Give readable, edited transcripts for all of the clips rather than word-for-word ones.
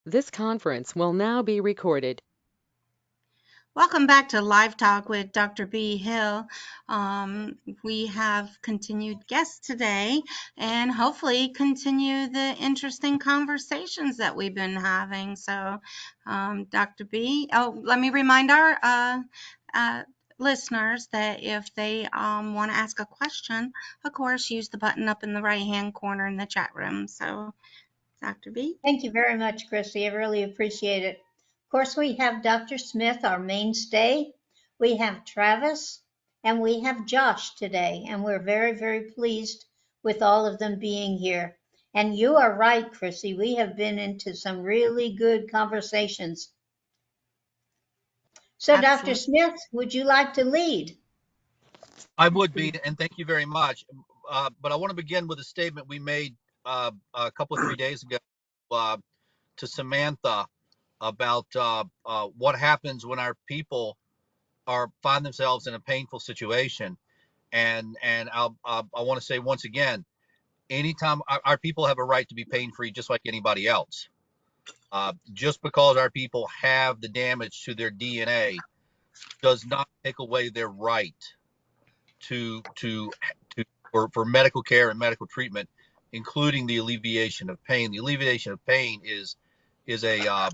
This conference will now be recorded. Welcome back to Live Talk with Dr. B. Hill. We have continued guests today and hopefully continue the interesting conversations that we've been having. So, Dr. B, let me remind our uh, listeners that if they want to ask a question, of course, use the button up in the right hand corner in the chat room. So, Dr. B. Thank you very much, Chrissy. I really appreciate it. Of course, we have Dr. Smith, our mainstay. We have Travis, and we have Josh today, and we're very, very pleased with all of them being here. And you are right, Chrissy. We have been into some really good conversations. So, Dr. Absolutely. Smith, would you like to lead? I would be, and thank you very much. But I want to begin with a statement we made a couple of 3 days ago uh, to Samantha about what happens when our people find themselves in a painful situation. And I want to say once again, anytime our people have a right to be pain free, just like anybody else. Just because our people have the damage to their DNA does not take away their right to for medical care and medical treatment, including the alleviation of pain. The alleviation of pain is a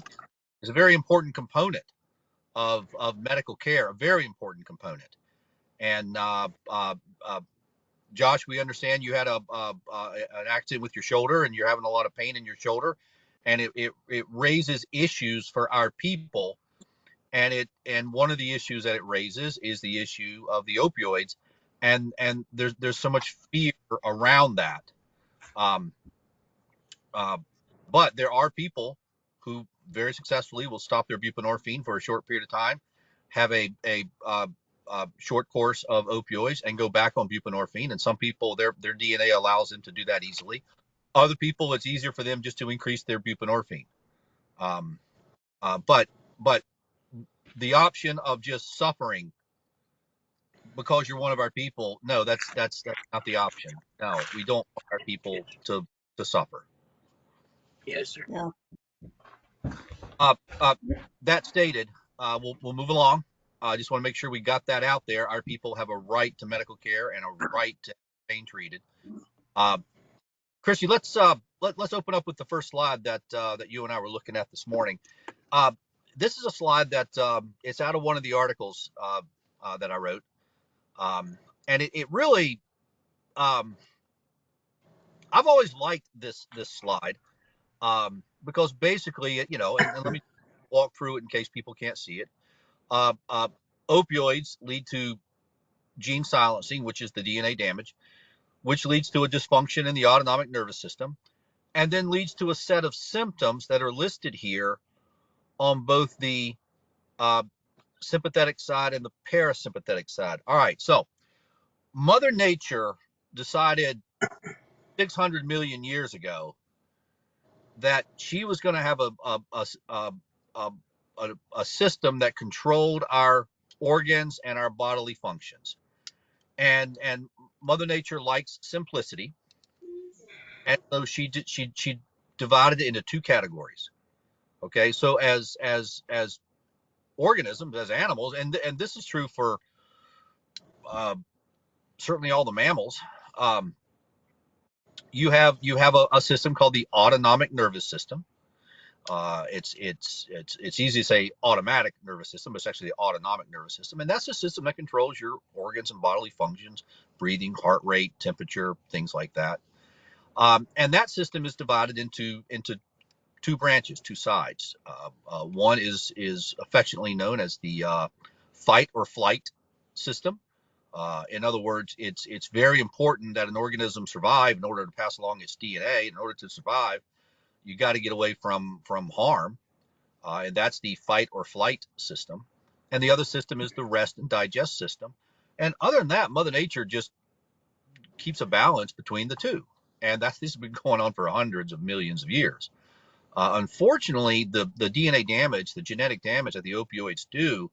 very important component of medical care, a very important component. And Josh, we understand you had an accident with your shoulder, and you're having a lot of pain in your shoulder, and it raises issues for our people. And one of the issues that it raises is the issue of the opioids, and there's so much fear around that. Um, uh, but there are people who very successfully will stop their buprenorphine for a short period of time, have a short course of opioids, and go back on buprenorphine. And some people, their DNA allows them to do that easily. Other people, it's easier for them just to increase their buprenorphine. Um, but but the option of just suffering because you're one of our people, no, that's not the option. No, we don't want our people to suffer. Yes, sir. No. Uh, uh, that stated, we'll move along. I just want to make sure we got that out there. Our people have a right to medical care and a right to pain treated. Uh, Chrissy, let's open up with the first slide that you and I were looking at this morning. Uh, this is a slide that it's out of one of the articles that I wrote, and it really I've always liked this slide because basically, and let me walk through it in case people can't see it. Uh, uh, Opioids lead to gene silencing, which is the DNA damage, which leads to a dysfunction in the autonomic nervous system, and then leads to a set of symptoms that are listed here on both the uh, sympathetic side and the parasympathetic side. All right, so Mother Nature decided 600 million years ago that she was going to have a, a system that controlled our organs and our bodily functions. And Mother Nature likes simplicity, and so she divided it into two categories. Okay, so as organisms, as animals, and this is true for uh, certainly all the mammals. Um, you have a system called the autonomic nervous system. It's easy to say automatic nervous system, but it's actually the autonomic nervous system, and that's the system that controls your organs and bodily functions, breathing, heart rate, temperature, things like that. And that system is divided into two branches, two sides. One is affectionately known as the fight or flight system. In other words, it's very important that an organism survive in order to pass along its DNA. In order to survive, you got to get away from harm, and that's the fight or flight system. And the other system is the rest and digest system. And other than that, Mother Nature just keeps a balance between the two. And this has been going on for hundreds of millions of years. Unfortunately, the DNA damage, the genetic damage that the opioids do,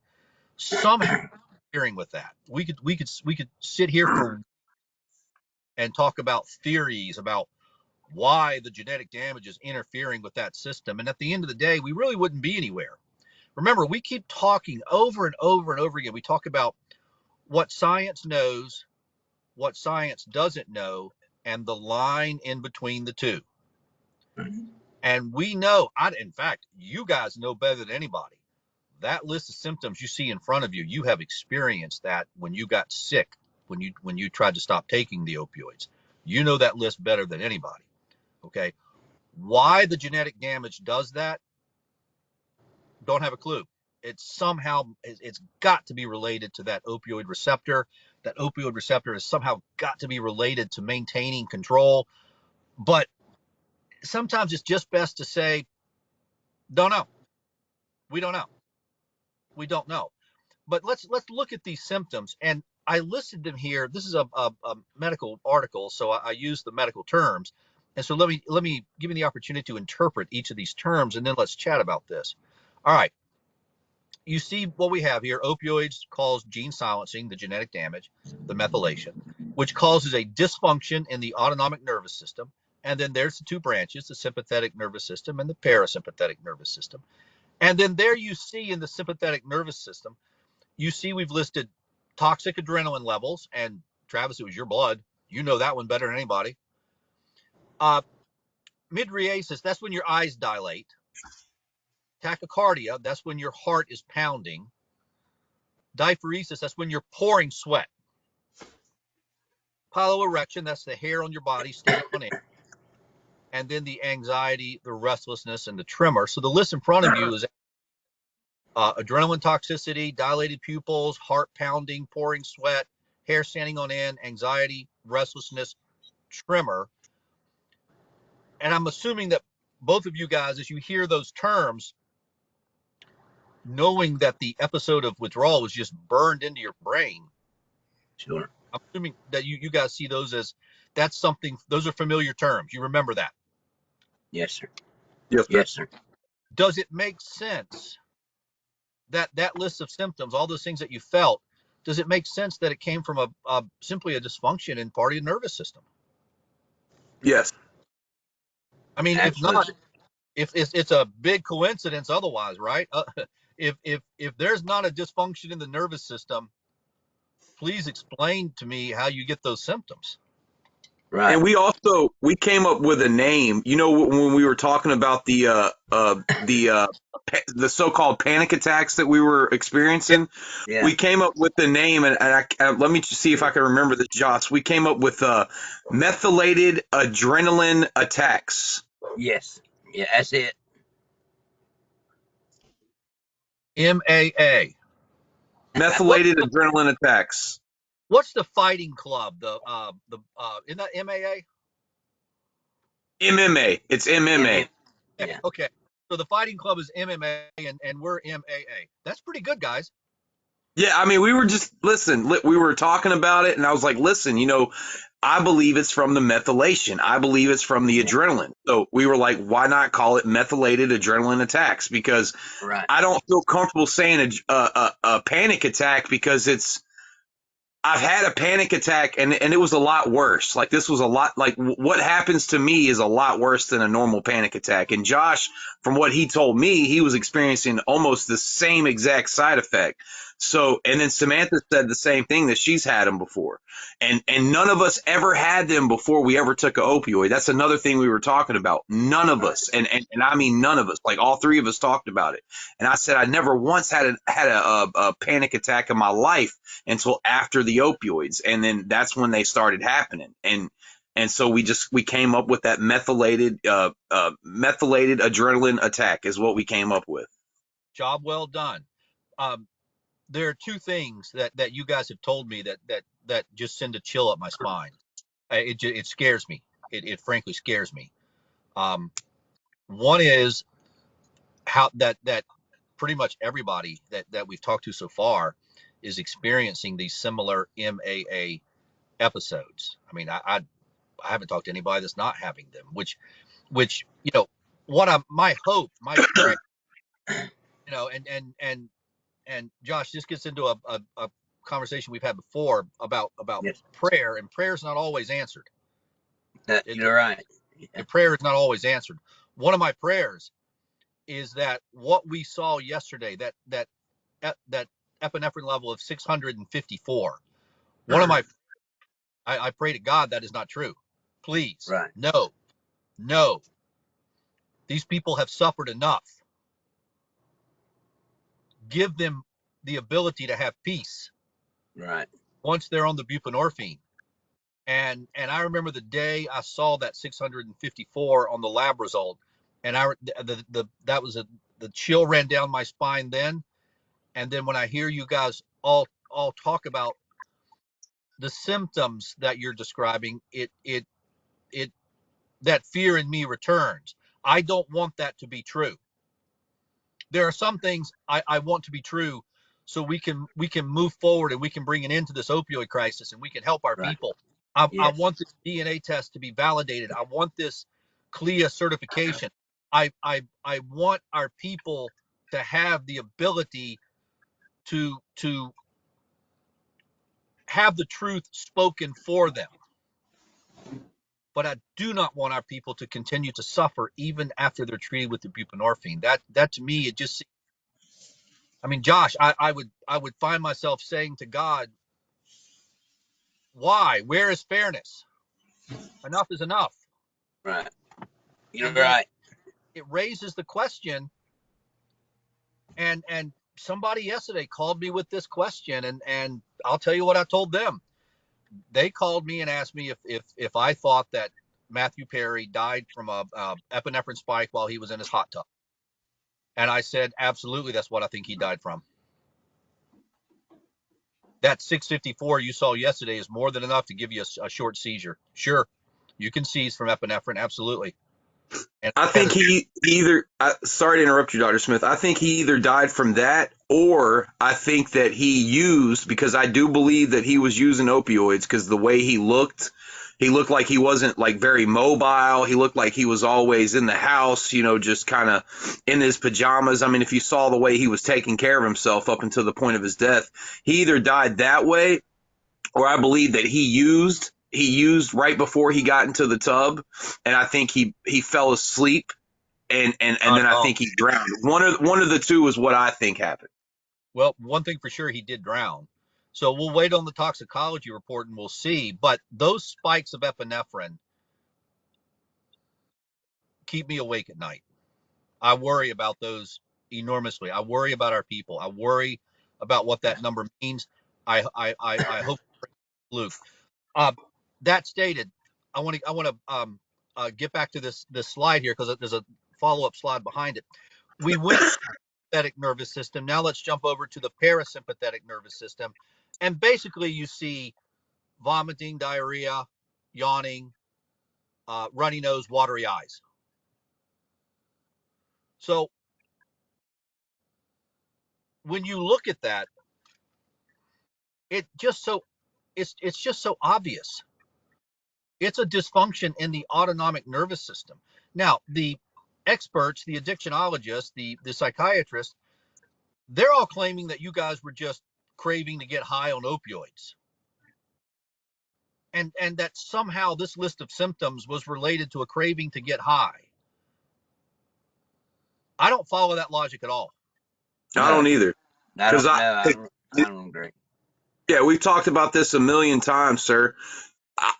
somehow interfering with that. We could sit here for and talk about theories about why the genetic damage is interfering with that system. And at the end of the day, we really wouldn't be anywhere. Remember, we keep talking over and over and over again. We talk about what science knows, what science doesn't know, and the line in between the two. And we know, in fact, you guys know better than anybody. That list of symptoms you see in front of you, you have experienced that when you got sick, when you tried to stop taking the opioids. You know that list better than anybody. Okay. Why the genetic damage does that? Don't have a clue. It's got to be related to that opioid receptor. That opioid receptor has somehow got to be related to maintaining control. But sometimes it's just best to say, don't know. We don't know. We don't know. But let's look at these symptoms. And I listed them here. This is a medical article, so I use the medical terms. And so let me give you the opportunity to interpret each of these terms, and then let's chat about this. All right. You see what we have here. Opioids cause gene silencing, the genetic damage, the methylation, which causes a dysfunction in the autonomic nervous system. And then there's the two branches, the sympathetic nervous system and the parasympathetic nervous system. And then there you see in the sympathetic nervous system, you see we've listed toxic adrenaline levels. And Travis, it was your blood. You know that one better than anybody. Mydriasis, that's when your eyes dilate. Tachycardia, that's when your heart is pounding. Diaphoresis, that's when you're pouring sweat. Piloerection, that's the hair on your body standing on end. And then the anxiety, the restlessness, and the tremor. So the list in front of you is adrenaline toxicity, dilated pupils, heart pounding, pouring sweat, hair standing on end, anxiety, restlessness, tremor. And I'm assuming that both of you guys, as you hear those terms, knowing that the episode of withdrawal was just burned into your brain. Sure. I'm assuming that you guys see those as that's something, those are familiar terms. You remember that? Yes, sir. Yes, sir. Yes, sir. Does it make sense that list of symptoms, all those things that you felt, does it make sense that it came from simply a dysfunction in part of your nervous system? Yes. I mean, Absolutely. if not, if it's a big coincidence otherwise, right? If there's not a dysfunction in the nervous system, please explain to me how you get those symptoms. Right. And we came up with a name. You know, when we were talking about the so-called panic attacks that we were experiencing, Yeah. we came up with the name, and let me just see if I can remember this, Josh. We came up with methylated adrenaline attacks. Yes. Yeah, that's it. MAA. Methylated adrenaline attacks. What's the fighting club? Isn't that MAA? MMA. It's MMA. Yeah. Okay. So the fighting club is MMA and we're MAA. That's pretty good, guys. Yeah, I mean, we were talking about it, and I was like, listen, you know, I believe it's from the methylation. I believe it's from the adrenaline. So we were like, why not call it methylated adrenaline attacks? Because Right. I don't feel comfortable saying a panic attack, because I've had a panic attack, and it was a lot worse. Like, this was a lot, like, what happens to me is a lot worse than a normal panic attack. And Josh, from what he told me, he was experiencing almost the same exact side effect. So, and then Samantha said the same thing, that she's had them before. And none of us ever had them before we ever took an opioid. That's another thing we were talking about. None of us. And I mean, none of us, like all three of us talked about it. And I said, I never once had a panic attack in my life until after the opioids. And then that's when they started happening. And so we came up with that methylated adrenaline attack is what we came up with. Job well done. There are two things that you guys have told me that just send a chill up my spine. It scares me. It frankly scares me. One is how that pretty much everybody that we've talked to so far is experiencing these similar MAA episodes. I mean, I haven't talked to anybody that's not having them, which you know, my hope, my prayer, you know, and Josh, this gets into a conversation we've had before about Yes. prayer, and prayer's not always answered. You're right. Your prayer is not always answered. One of my prayers is that what we saw yesterday, that epinephrine level of 654. One of my, I pray to God that is not true. Please, Right. no. These people have suffered enough. Give them the ability to have peace Right. once they're on the buprenorphine. And I remember the day I saw that 654 on the lab result, and the chill ran down my spine then. And then when I hear you guys all talk about the symptoms that you're describing, it that fear in me returns. I don't want that to be true. There are some things I want to be true, so we can move forward and we can bring an end to this opioid crisis and we can help our Right. people. I Yes. want this DNA test to be validated. I want this CLIA certification. I want our people to have the ability to have the truth spoken for them. But I do not want our people to continue to suffer even after they're treated with the buprenorphine. That to me, it just, I mean, Josh, I would find myself saying to God, why? Where is fairness? Enough is enough. Right. You're And then right. it raises the question, and somebody yesterday called me with this question, and I'll tell you what I told them. They called me and asked me if I thought that Matthew Perry died from a epinephrine spike while he was in his hot tub. And I said, absolutely, that's what I think he died from. That 654 you saw yesterday is more than enough to give you a short seizure. Sure, you can seize from epinephrine, absolutely. And I think he either, sorry to interrupt you, Dr. Smith. I think he either died from that, or I think that he used, because I do believe that he was using opioids, because the way he looked like he wasn't like very mobile. He looked like he was always in the house, just kind of in his pajamas. I mean, if you saw the way he was taking care of himself up until the point of his death, he either died that way, or I believe that he used right before he got into the tub, and I think he fell asleep, and then I think he drowned. One of the two is what I think happened. Well, one thing for sure, he did drown. So we'll wait on the toxicology report and we'll see. But those spikes of epinephrine keep me awake at night. I worry about those enormously. I worry about our people. I worry about what that number means. I hope, Luke. That stated, I want to get back to this slide here, because there's a follow-up slide behind it. We went to the sympathetic nervous system. Now let's jump over to the parasympathetic nervous system, and basically you see vomiting, diarrhea, yawning, runny nose, watery eyes. So when you look at that, it's just so obvious. It's a dysfunction in the autonomic nervous system. Now, the experts, the addictionologists, the psychiatrists, they're all claiming that you guys were just craving to get high on opioids. And that somehow this list of symptoms was related to a craving to get high. I don't follow that logic at all. I don't either. I don't know. I don't agree. Yeah, we've talked about this a million times, sir.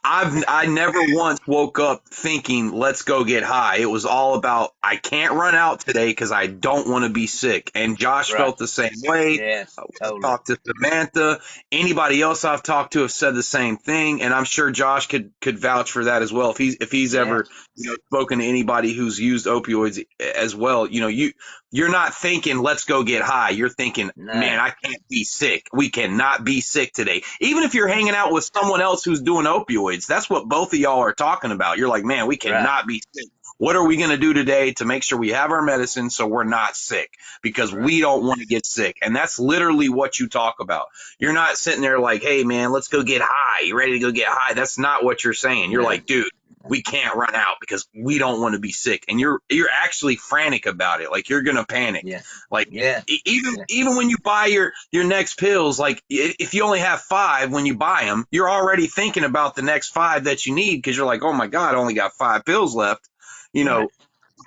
I never once woke up thinking, let's go get high. It was all about, I can't run out today because I don't want to be sick. And Josh felt the same way. Yes, totally. I've talked to Samantha. Anybody else I've talked to have said the same thing. And I'm sure Josh could vouch for that as well. If he's ever spoken to anybody who's used opioids as well, you're not thinking, let's go get high. You're thinking, man, I can't be sick. We cannot be sick today. Even if you're hanging out with someone else who's doing opioids, that's what both of y'all are talking about. You're like, man, we cannot be sick. What are we going to do today to make sure we have our medicine so we're not sick? Because we don't want to get sick. And that's literally what you talk about. You're not sitting there like, hey, man, let's go get high. You ready to go get high? That's not what you're saying. You're like, dude, we can't run out because we don't want to be sick. And you're actually frantic about it. Like, you're going to panic. Yeah. Like, Yeah. even when you buy your next pills, like, if you only have 5 when you buy them, you're already thinking about the next 5 that you need, because you're like, oh my God, I only got 5 pills left. You know,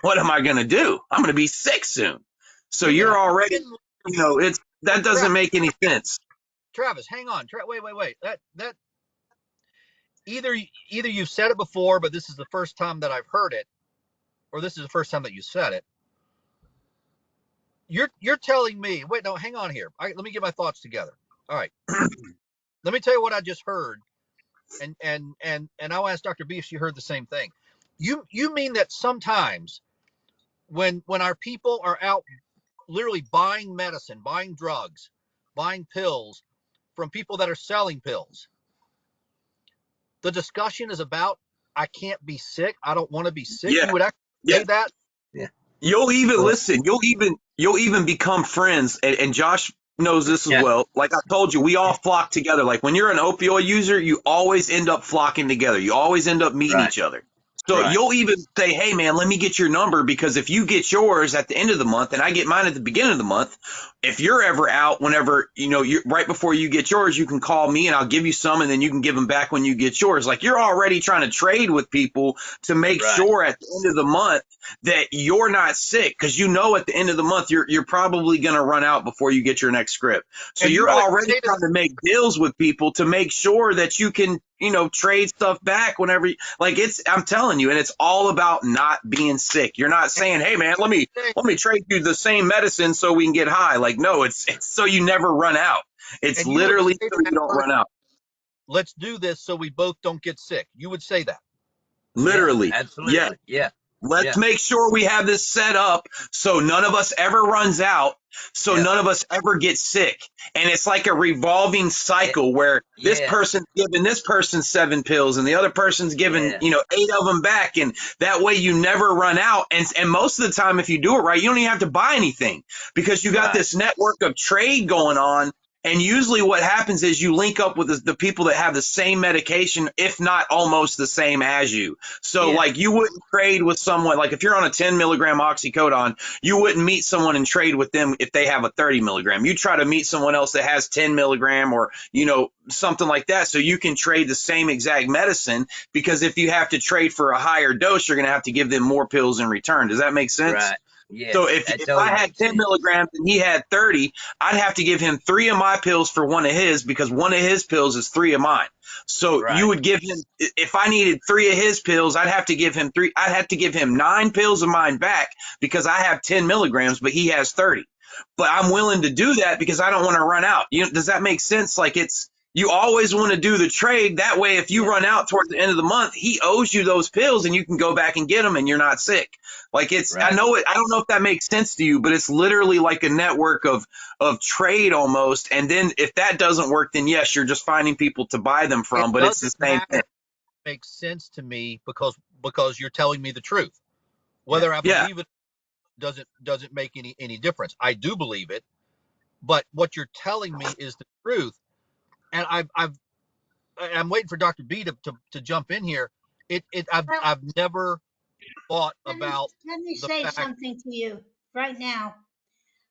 what am I going to do? I'm going to be sick soon. So Yeah. you're already, that doesn't make any sense. Travis, hang on. Wait. That either you've said it before, but this is the first time that I've heard it, or this is the first time that you said it. You're telling me. Wait, no, hang on here. Let me get my thoughts together. All right. Let me tell you what I just heard, and I'll ask Dr. B if she heard the same thing. You mean that sometimes when our people are out literally buying medicine, buying drugs, buying pills from people that are selling pills, the discussion is about, I can't be sick, I don't want to be sick? Yeah. You would actually say that? Yeah. You'll even listen. You'll even become friends. And Josh knows this as well. Like I told you, we all flock together. Like, when you're an opioid user, you always end up flocking together. You always end up meeting each other. So you'll even say, hey, man, let me get your number, because if you get yours at the end of the month and I get mine at the beginning of the month, if you're ever out, whenever, you're right before you get yours, you can call me and I'll give you some, and then you can give them back when you get yours. Like, you're already trying to trade with people to make sure at the end of the month that you're not sick, because at the end of the month you're probably going to run out before you get your next script. So you're already trying to make deals with people to make sure that you can trade stuff back whenever I'm telling you, and it's all about not being sick. You're not saying, hey man, let me trade you the same medicine so we can get high. Like, no, it's so you never run out. It's literally so you don't run out. Let's do this so we both don't get sick. You would say that. Literally. Yeah, absolutely. Yeah. Let's make sure we have this set up so none of us ever runs out, so none of us ever get sick. And it's like a revolving cycle where this person's giving this person 7 pills and the other person's giving, 8 of them back. And that way you never run out. And most of the time, if you do it right, you don't even have to buy anything, because you got this network of trade going on. And usually what happens is you link up with the people that have the same medication, if not almost the same as you. So like, you wouldn't trade with someone, like if you're on a 10 milligram oxycodone, you wouldn't meet someone and trade with them if they have a 30 milligram. You try to meet someone else that has 10 milligram or, something like that. So you can trade the same exact medicine, because if you have to trade for a higher dose, you're going to have to give them more pills in return. Does that make sense? Right. Yeah. So if I had 10 milligrams and he had 30, I'd have to give him 3 of my pills for one of his, because one of his pills is 3 of mine. So you would give him, if I needed 3 of his pills, I'd have to give him 3. I'd have to give him 9 pills of mine back, because I have 10 milligrams, but he has 30. But I'm willing to do that because I don't want to run out. Does that make sense? Like, you always want to do the trade. That way, if you run out towards the end of the month, he owes you those pills and you can go back and get them and you're not sick. Like, I know it. I don't know if that makes sense to you, but it's literally like a network of trade almost. And then if that doesn't work, then yes, you're just finding people to buy them from, but it's the same thing. Makes sense to me because you're telling me the truth. Whether I believe it doesn't make any difference. I do believe it, but what you're telling me is the truth. And I'm waiting for Dr. B to jump in here. I've never thought about. Let me say something to you right now.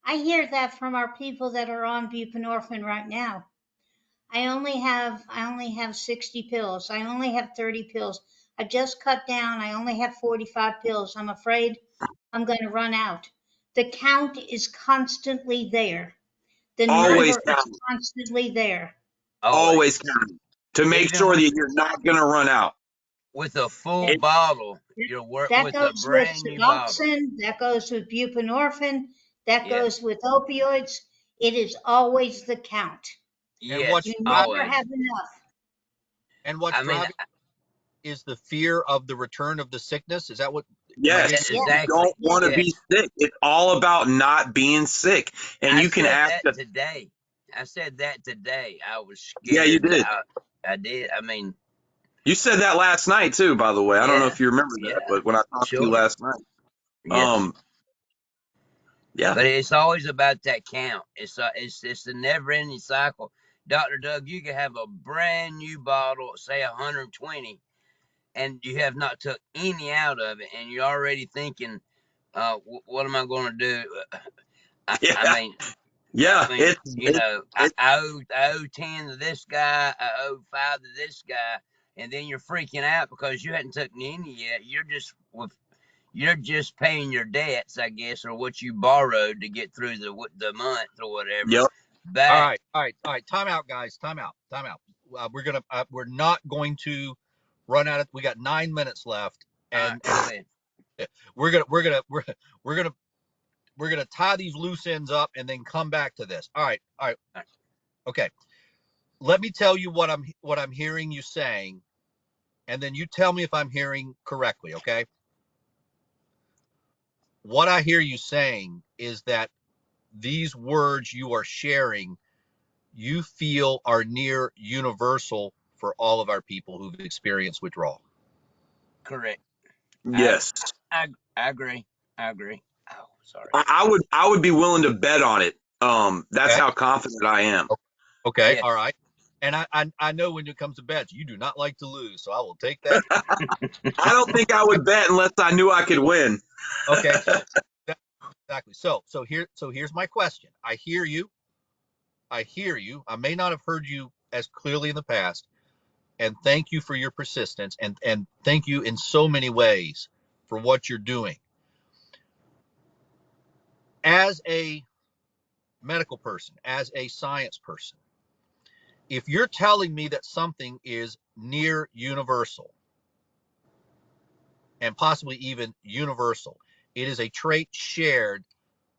I hear that from our people that are on buprenorphine right now. I only have 60 pills. I only have 30 pills. I just cut down. I only have 45 pills. I'm afraid I'm going to run out. The count is constantly there. The number is constantly there. Always counting to make sure that you're not going to run out. With a full bottle, you're working with a brand new bottle. That goes with buprenorphine. That goes with opioids. It is always the count. Yes, you never have enough. And what's driving is the fear of the return of the sickness. Is that what? Yes, exactly. You don't want to be sick. It's all about not being sick. And you can ask that today. I said that today. I was scared. Yeah, you did. I did. I mean, you said that last night too, by the way. I don't know if you remember that, but when I talked to you last night. But it's always about that count. It's a never-ending cycle. Dr. Doug, you could have a brand new bottle, say 120, and you have not took any out of it, and you're already thinking, what am I going to do? I, Yeah. I mean, Yeah. you know, It, I owe 10 to this guy, I owe 5 to this guy, and then you're freaking out because you hadn't taken any yet. You're just paying your debts, I guess, or what you borrowed to get through the month or whatever. yep. All Back. right, all right, all right. Time out, guys. Time out. Time out. We're not going to run out of. We got 9 minutes left, All right, and go ahead. we're gonna tie these loose ends up and then come back to this. All right, all right, All right. okay. Let me tell you what I'm hearing you saying, and then you tell me if I'm hearing correctly. Okay. What I hear you saying is that these words you are sharing, you feel are near universal for all of our people who've experienced withdrawal. Correct. I, Yes. I agree. I agree. Oh, sorry. I would be willing to bet on it. That's Okay. how confident I am. Okay. Yes. All right. And I know when it comes to bets, you do not like to lose, so I will take that. I don't think I would bet unless I knew I could win. Okay. So exactly. So here's my question. I hear you. I hear you. I may not have heard you as clearly in the past, and thank you for your persistence, and thank you in so many ways for what you're doing. As a medical person, as a science person, if you're telling me that something is near universal and possibly even universal, it is a trait shared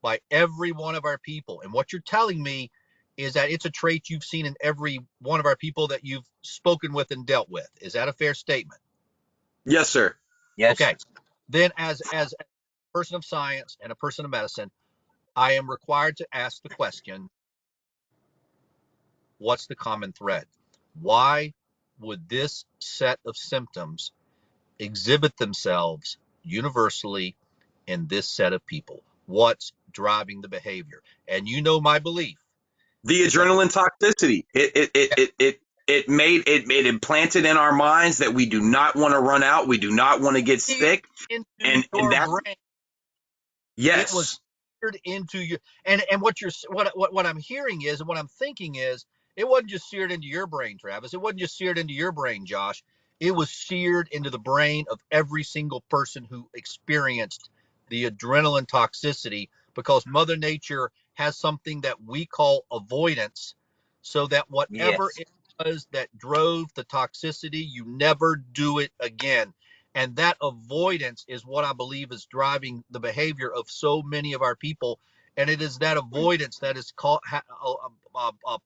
by every one of our people. And what you're telling me is that it's a trait you've seen in every one of our people that you've spoken with and dealt with. Is that a fair statement? Yes, sir. Yes, Okay. sir. Then as a person of science and a person of medicine, I am required to ask the question, what's the common thread? Why would this set of symptoms exhibit themselves universally in this set of people? What's driving the behavior? And you know my belief The is that adrenaline toxicity. It implanted in our minds that we do not want to run out. We do not want to get sick. into And your that, brain, it was yes. seared into you. And what I'm hearing is, and what I'm thinking is, it wasn't just seared into your brain, Travis. It wasn't just seared into your brain, Josh. It was seared into the brain of every single person who experienced the adrenaline toxicity, because Mother Nature has something that we call avoidance, so that whatever Yes. it was that drove the toxicity, you never do it again. And that avoidance is what I believe is driving the behavior of so many of our people. And it is that avoidance that is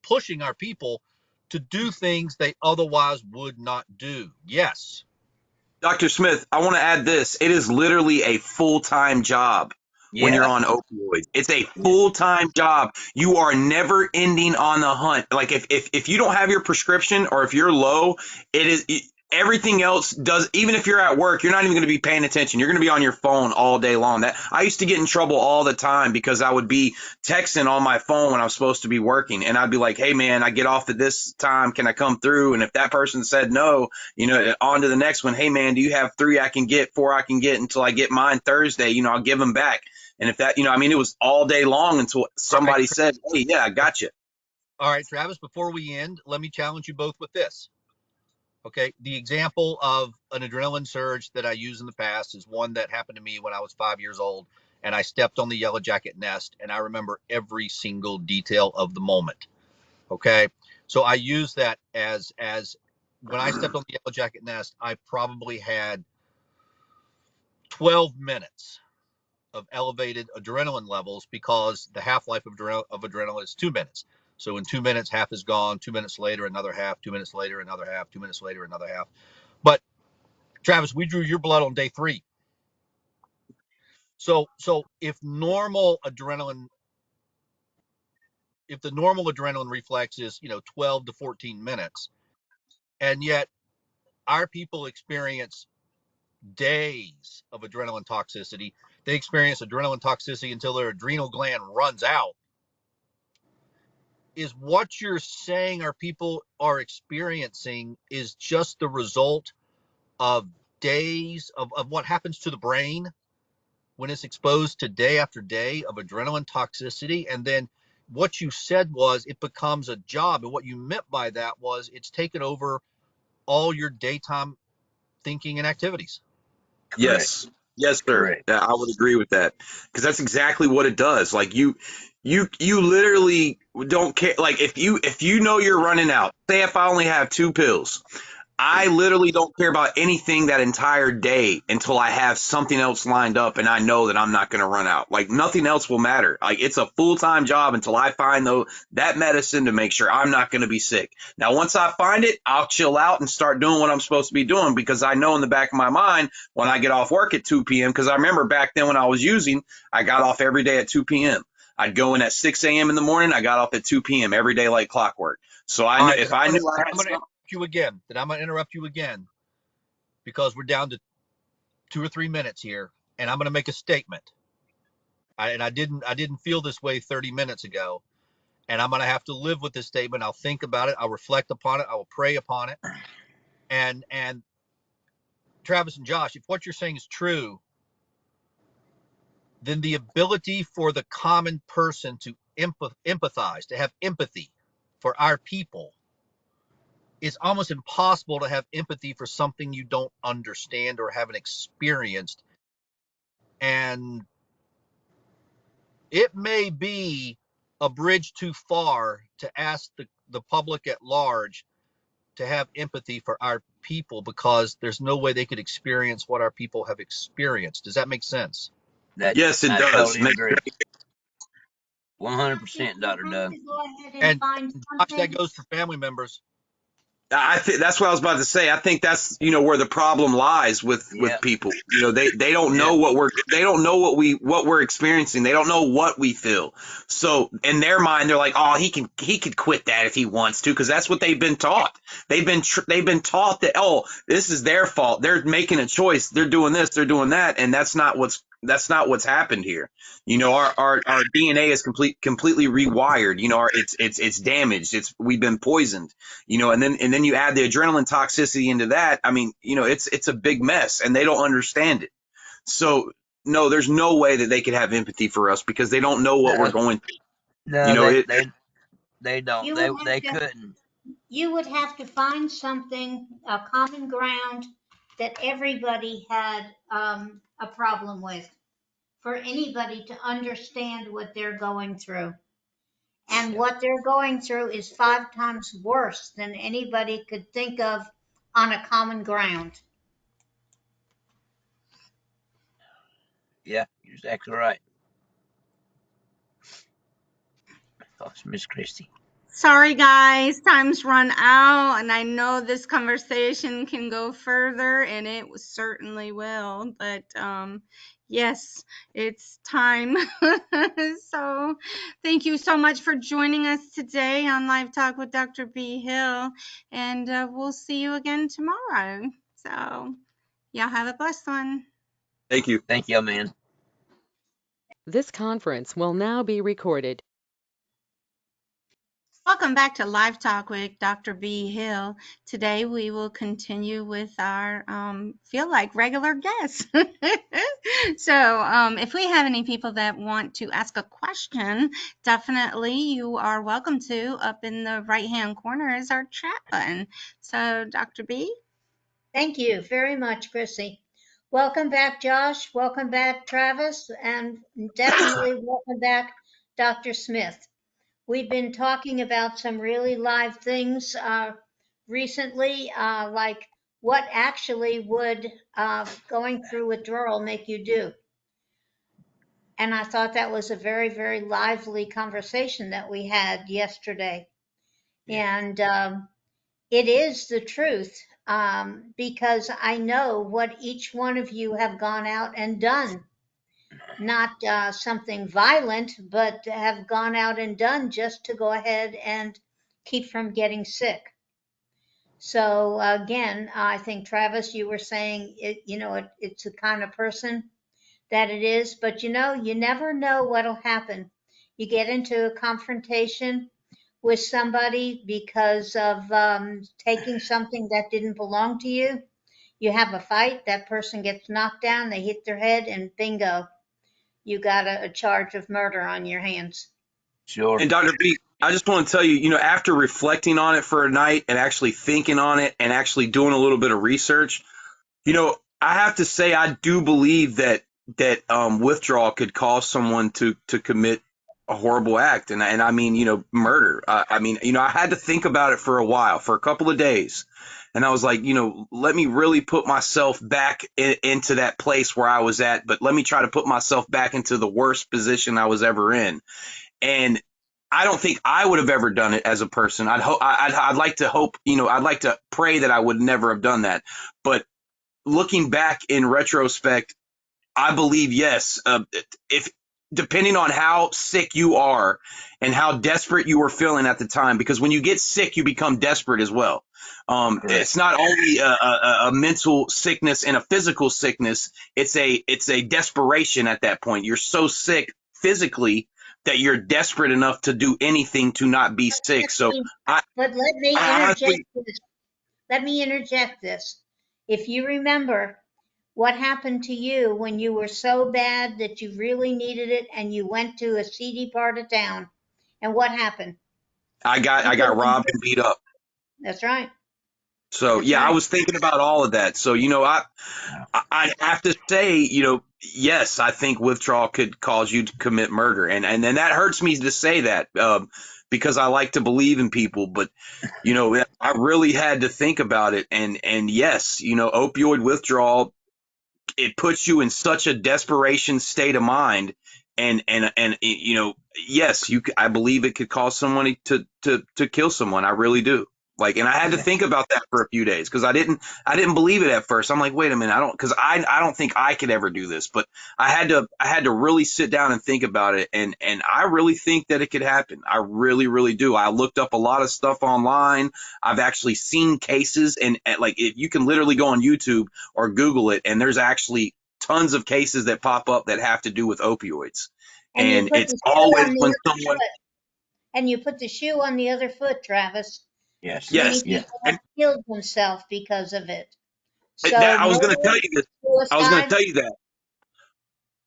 pushing our people to do things they otherwise would not do. Yes. Dr. Smith, I want to add this. It is literally a full-time job when you're Yes. on opioids. It's a Yes. full-time job. You are never ending on the hunt. Like if you don't have your prescription or if you're low, everything else does. Even if you're at work, you're not even going to be paying attention. You're going to be on your phone all day long. That I used to get in trouble all the time because I would be texting on my phone when I'm supposed to be working, and I'd be like, "Hey man, I get off at this time. Can I come through?" And if that person said no, on to the next one. Hey man, do you have 3 I can get, 4 I can get until I get mine Thursday? I'll give them back. And if that, it was all day long until All right. somebody said, hey, yeah, I got you. All right, Travis, before we end, let me challenge you both with this. Okay. The example of an adrenaline surge that I used in the past is one that happened to me when I was 5 years old, and I stepped on the yellow jacket nest, and I remember every single detail of the moment. Okay. So I use that as when I stepped on the yellow jacket nest, I probably had 12 minutes of elevated adrenaline levels, because the half-life of adrenaline is 2 minutes. So in 2 minutes, half is gone. 2 minutes later, another half. 2 minutes later, another half. 2 minutes later, another half. But Travis, we drew your blood on day 3. So if the normal adrenaline reflex is 12 to 14 minutes, and yet our people experience days of adrenaline toxicity. They experience adrenaline toxicity until their adrenal gland runs out. Is what you're saying our people are experiencing is just the result of days of what happens to the brain when it's exposed to day after day of adrenaline toxicity. And then what you said was it becomes a job. And what you meant by that was it's taken over all your daytime thinking and activities. Correct. Yes, sir. Correct. Yeah, I would agree with that because that's exactly what it does. Like you literally don't care. Like if you know you're running out, say if I only have 2 pills, I literally don't care about anything that entire day until I have something else lined up and I know that I'm not going to run out. Like nothing else will matter. Like it's a full-time job until I find that medicine to make sure I'm not going to be sick. Now, once I find it, I'll chill out and start doing what I'm supposed to be doing because I know in the back of my mind when I get off work at 2 p.m. because I remember back then when I was using, I got off every day at 2 p.m. I'd go in at 6 a.m. in the morning. I got off at 2 p.m. every day like clockwork. So I know if I knew I had something. I'm going to interrupt you again because we're down to 2 or 3 minutes here, and I'm going to make a statement. I didn't feel this way 30 minutes ago, and I'm going to have to live with this statement. I'll think about it. I'll reflect upon it. I will pray upon it. And Travis and Josh, if what you're saying is true, then the ability for the common person to empathize, to have empathy for our people, it's almost impossible to have empathy for something you don't understand or haven't experienced. And it may be a bridge too far to ask the public at large to have empathy for our people because there's no way they could experience what our people have experienced. Does that make sense? Yes, it I does. totally agree. 100%, Dr. Doug. Go ahead and And find Josh, that something. goes for family members. I think that's what I was about to say. I think that's where the problem lies with Yeah. people. They don't Yeah. know what we're experiencing. They don't know what we feel. So in their mind, they're like, oh, he could quit that if he wants to, because that's what they've been taught. They've been taught that, oh, this is their fault. They're making a choice. They're doing this. They're doing that, and that's not what's happened here. Our DNA is completely rewired. It's damaged. We've been poisoned. And then you add the adrenaline toxicity into that. I mean, it's a big mess, and they don't understand it. So no, there's no way that they could have empathy for us because they don't know what we're going through. No, they don't. You would They have to, couldn't. you would have to find something, a common ground that everybody had a problem with for anybody to understand what they're going through. And what they're going through is 5 times worse than anybody could think of on a common ground. Yeah, you're exactly right. Oh, Miss Christie. Sorry, guys, time's run out, and I know this conversation can go further, and it certainly will. But yes, it's time. So thank you so much for joining us today on Live Talk with Dr. B. Hill, and we'll see you again tomorrow. So y'all have a blessed one. Thank you. Thank you, man. This conference will now be recorded. Welcome back to Live Talk with Dr. B. Hill. Today we will continue with our feel like regular guests. So if we have any people that want to ask a question, definitely you are welcome to. Up in the right-hand corner is our chat button. So Dr. B? Thank you very much, Chrissy. Welcome back, Josh. Welcome back, Travis. And definitely welcome back, Dr. Smith. We've been talking about some really live things recently, like what actually would going through withdrawal make you do. And I thought that was a very, very lively conversation that we had yesterday. And it is the truth because I know what each one of you have gone out and done. Not something violent, but have gone out and done just to go ahead and keep from getting sick. So again, I think Travis, you were saying it's the kind of person that it is, but you never know what'll happen. You get into a confrontation with somebody because of taking something that didn't belong to you. You have a fight, that person gets knocked down, they hit their head, and bingo, you got a charge of murder on your hands. Sure. And Dr. B, I just want to tell you, after reflecting on it for a night and actually thinking on it and actually doing a little bit of research, I have to say I do believe that withdrawal could cause someone to commit a horrible act, and I mean, murder. I mean, I had to think about it for a while, for a couple of days, and I was like, let me really put myself back into that place where I was at, but let me try to put myself back into the worst position I was ever in. And I don't think I would have ever done it as a person. I'd like to hope, I'd like to pray that I would never have done that. But looking back in retrospect, I believe, yes, if depending on how sick you are and how desperate you were feeling at the time, because when you get sick, you become desperate as well. It's not only a mental sickness and a physical sickness. It's a desperation at that point. You're so sick physically that you're desperate enough to do anything to not be sick. So But let me I interject honestly, this. Let me interject this. If you remember what happened to you when you were so bad that you really needed it and you went to a seedy part of town, and what happened? I got robbed and beat up. That's right. So That's yeah, I right. was thinking about all of that. So I have to say, yes, I think withdrawal could cause you to commit murder, and then that hurts me to say that, because I like to believe in people, but I really had to think about it, and yes, opioid withdrawal, it puts you in such a desperation state of mind, and yes, I believe it could cause someone to kill someone. I really do. Like, and I had to think about that for a few days because I didn't believe it at first. I'm like, wait a minute, I don't think I could ever do this. But I had to really sit down and think about it, and I really think that it could happen. I really, really do. I looked up a lot of stuff online. I've actually seen cases, and like, if you can literally go on YouTube or Google it, and there's actually tons of cases that pop up that have to do with opioids. And you And put it's the shoe always on the when other someone, foot. And you put the shoe on the other foot, Travis. Yes. Many yes, Yeah. people have and killed themselves because of it. that So I was going to tell murder, you this. I was going to suicide, tell you that.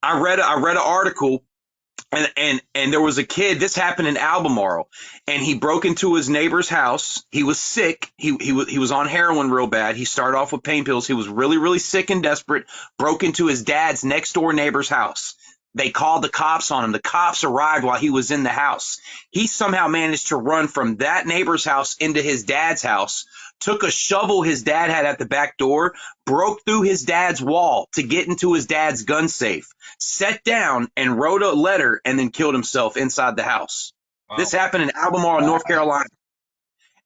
I read an article, and there was a kid. This happened in Albemarle, and he broke into his neighbor's house. He was sick. He was on heroin real bad. He started off with pain pills. He was really, really sick and desperate. Broke into his dad's next door neighbor's house. They called the cops on him. The cops arrived while he was in the house. He somehow managed to run from that neighbor's house into his dad's house, took a shovel his dad had at the back door, broke through his dad's wall to get into his dad's gun safe, sat down and wrote a letter, and then killed himself inside the house. Wow. This happened in Albemarle, North Carolina.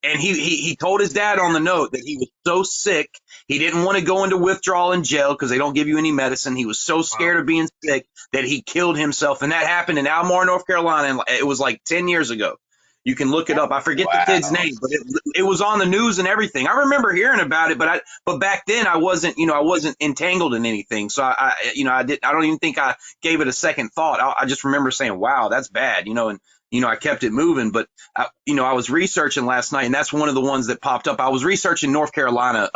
And he told his dad on the note that he was so sick, he didn't want to go into withdrawal in jail because they don't give you any medicine. He was so scared of being sick that he killed himself. And that happened in Albemarle, North Carolina. And it was like 10 years ago. You can look it up. I forget the kid's Wow. name, but it was on the news and everything. I remember hearing about it, but back then I wasn't entangled in anything. So I don't even think I gave it a second thought. I just remember saying, wow, that's bad, and I kept it moving. But I was researching last night, and that's one of the ones that popped up. I was researching North Carolina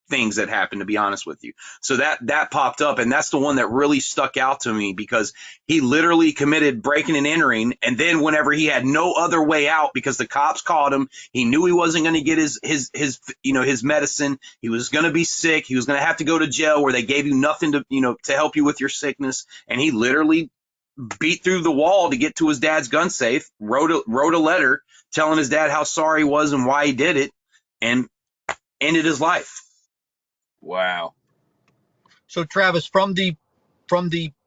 things that happened, to be honest with you. So that popped up, and that's the one that really stuck out to me because he literally committed breaking and entering, and then whenever he had no other way out because the cops caught him, he knew he wasn't going to get his medicine. He was going to be sick. He was going to have to go to jail where they gave you nothing to help you with your sickness, and he literally beat through the wall to get to his dad's gun safe, wrote a letter telling his dad how sorry he was and why he did it, and ended his life. Wow. So Travis, from the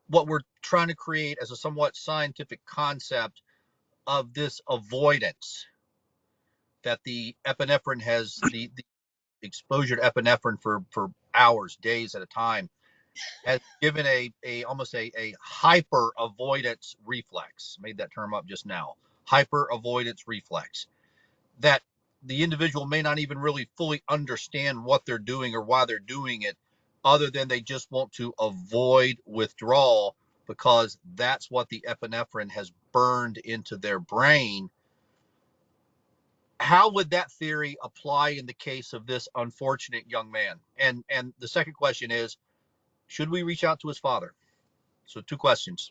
what we're trying to create as a somewhat scientific concept of this avoidance that the epinephrine has, the exposure to epinephrine for hours, days at a time, has given a almost a hyper avoidance reflex. Made that term up just now. Hyper avoidance reflex. That the individual may not even really fully understand what they're doing or why they're doing it, other than they just want to avoid withdrawal because that's what the epinephrine has burned into their brain. how would that theory apply in the case of this unfortunate young man? And the second question is, should we reach out to his father? So 2 questions.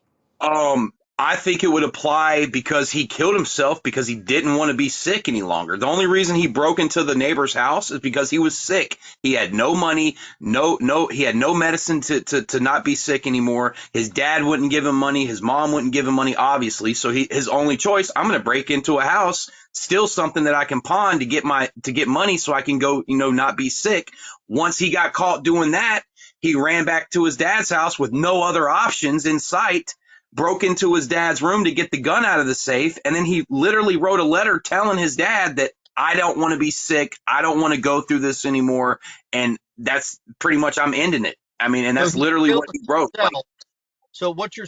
I think it would apply because he killed himself because he didn't want to be sick any longer. The only reason he broke into the neighbor's house is because he was sick. He had no money, he had no medicine to not be sick anymore. His dad wouldn't give him money. His mom wouldn't give him money, obviously. So his only choice, I'm going to break into a house, steal something that I can pawn to get money so I can go, not be sick. Once he got caught doing that, he ran back to his dad's house with no other options in sight, broke into his dad's room to get the gun out of the safe, and then he literally wrote a letter telling his dad that I don't want to be sick, I don't want to go through this anymore, and that's pretty much I'm ending it. I mean, and that's literally what he wrote. So what you're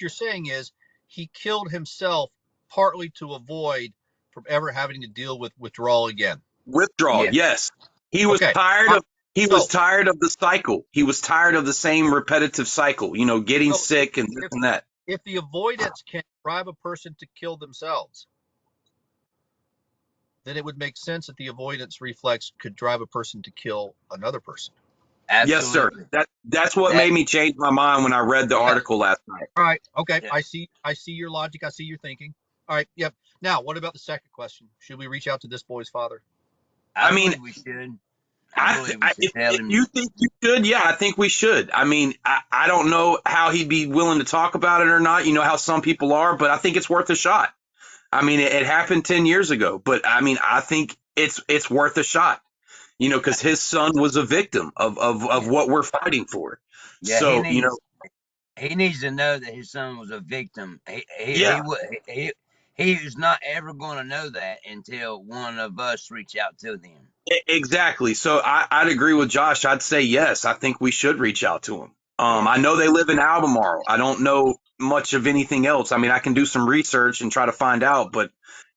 saying is he killed himself partly to avoid from ever having to deal with withdrawal again. Withdrawal, yes. He was tired of was tired of the cycle. He was tired of the same repetitive cycle, getting sick and this and that. If the avoidance can drive a person to kill themselves, then it would make sense that the avoidance reflex could drive a person to kill another person. Absolutely. Yes, sir. That's what made me change my mind when I read the article last night. All right. Okay. Yeah. I see your logic. I see your thinking. All right. Yep. Now, what about the second question? Should we reach out to this boy's father? I mean, we should. If you think you should, yeah, I think we should. I mean, I don't know how he'd be willing to talk about it or not. You know how some people are, but I think it's worth a shot. I mean, it happened 10 years ago, but I mean, I think it's worth a shot, because his son was a victim of what we're fighting for. Yeah, so, he needs to know that his son was a victim. He's not ever going to know that until one of us reach out to them. Exactly. So I'd agree with Josh. I'd say yes. I think we should reach out to him. I know they live in Albemarle. I don't know much of anything else. I mean, I can do some research and try to find out, but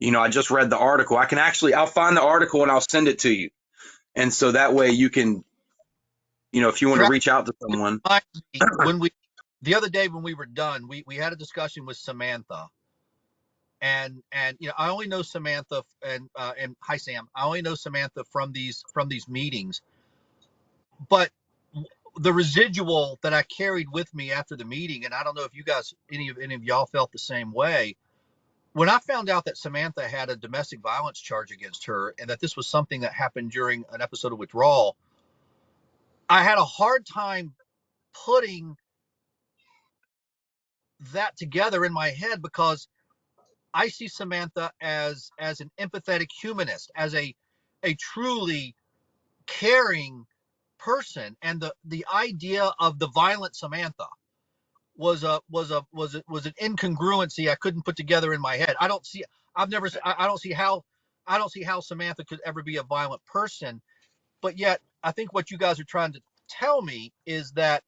I just read the article. I'll find the article and I'll send it to you. And so that way you can, if you want to reach out to someone. The other day when we were done, we had a discussion with Samantha. And I only know Samantha and hi Sam. I only know Samantha from these meetings, but the residual that I carried with me after the meeting, and I don't know if you guys, any of y'all felt the same way. When I found out that Samantha had a domestic violence charge against her and that this was something that happened during an episode of withdrawal, I had a hard time putting that together in my head because I see Samantha as an empathetic humanist, as a truly caring person, and the idea of the violent Samantha was an incongruency I couldn't put together in my head. I don't see how Samantha could ever be a violent person, but yet I think what you guys are trying to tell me is that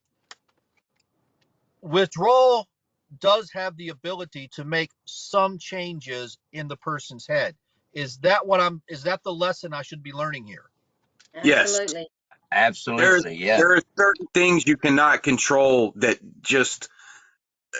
withdrawal does have the ability to make some changes in the person's head. Is that the lesson I should be learning here? Absolutely. Yes. Absolutely. There are certain things you cannot control that just,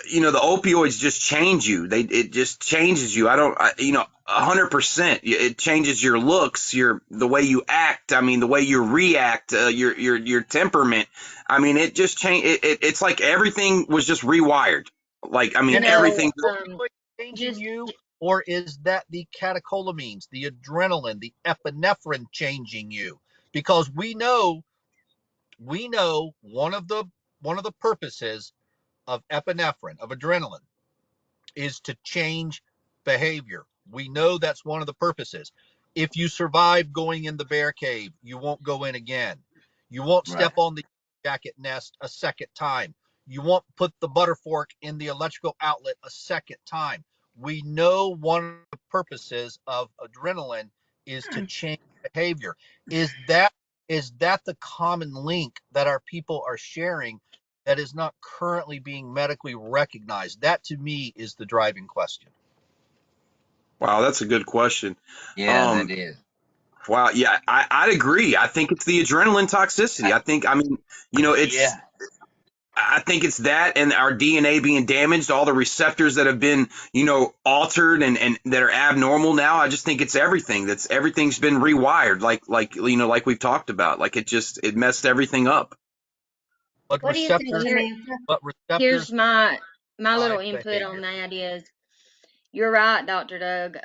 the opioids just change you. It just changes you. 100%. It changes your looks, the way you act. I mean, the way you react, your temperament. I mean, it just changed. It's like everything was just rewired. Like, I mean, everything. Changing you, or is that the catecholamines, the adrenaline, the epinephrine changing you? Because we know one of the purposes of epinephrine, of adrenaline, is to change behavior. We know that's one of the purposes. If you survive going in the bear cave, you won't go in again. You won't step on the jacket nest a second time. You won't put the butter fork in the electrical outlet a second time. We know one of the purposes of adrenaline is to change behavior. Is that the common link that our people are sharing that is not currently being medically recognized? That to me is the driving question. Wow, that's a good question. Yeah, that is. Wow, yeah, I'd agree. I think it's the adrenaline toxicity. I think it's that and our DNA being damaged, all the receptors that have been, altered and that are abnormal now. I just think it's everything. Everything's been rewired, like we've talked about. Like it messed everything up. But What do you think, receptors, Here, Samantha? but here's receptors my little drive input on behavior. that is, you're right, Dr. Doug.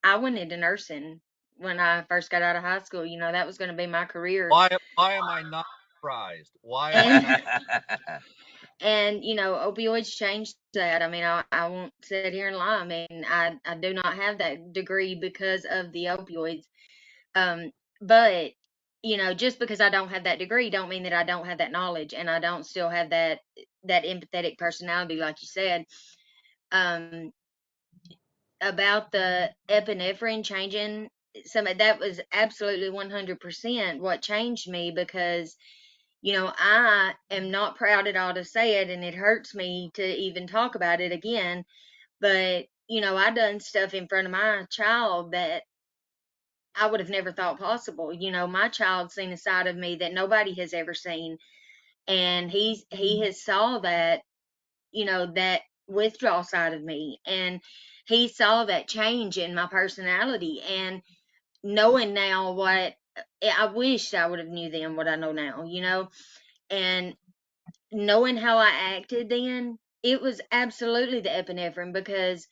I went into nursing when I first got out of high school. That was going to be my career. Why am I not surprised? Why am I And not? opioids changed that. I mean, I won't sit here and lie. I mean, I do not have that degree because of the opioids. But just because I don't have that degree don't mean that I don't have that knowledge, and I don't still have that empathetic personality, like you said. Um, about the epinephrine changing that was absolutely 100% what changed me, because I am not proud at all to say it, and it hurts me to even talk about it again. But, I done stuff in front of my child that I would have never thought possible. My child's seen a side of me that nobody has ever seen. And he has saw that withdrawal side of me. And he saw that change in my personality. And knowing now I wish I would have knew then what I know now. And knowing how I acted then, it was absolutely the epinephrine, because